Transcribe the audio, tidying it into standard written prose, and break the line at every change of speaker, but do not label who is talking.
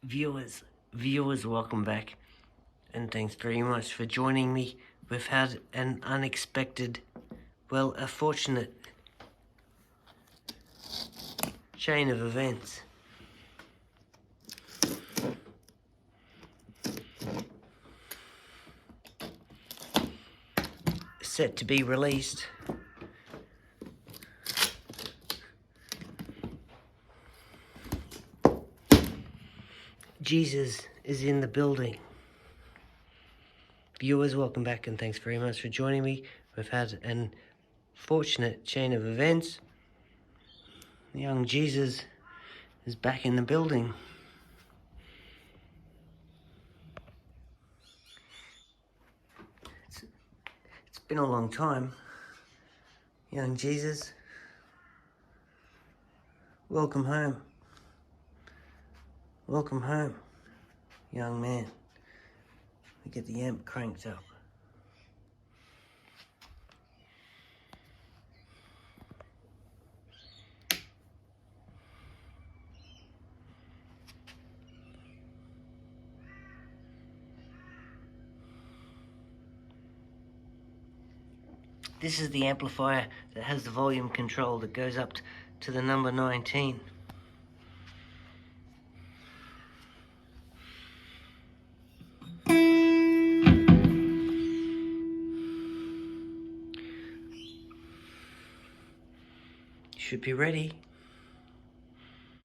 Viewers, welcome back, and thanks very much for joining me. We've had an unexpected, well, a fortunate chain of events. Set to be released. Jesus is in the building. Viewers, welcome back, and thanks very much for joining me. We've had an fortunate chain of events. Young Jesus is back in the building. It's been a long time. Young Jesus, welcome home. Welcome home, young man. We get the amp cranked up. This is the amplifier that has the volume control that goes up to the number 19. Should be ready.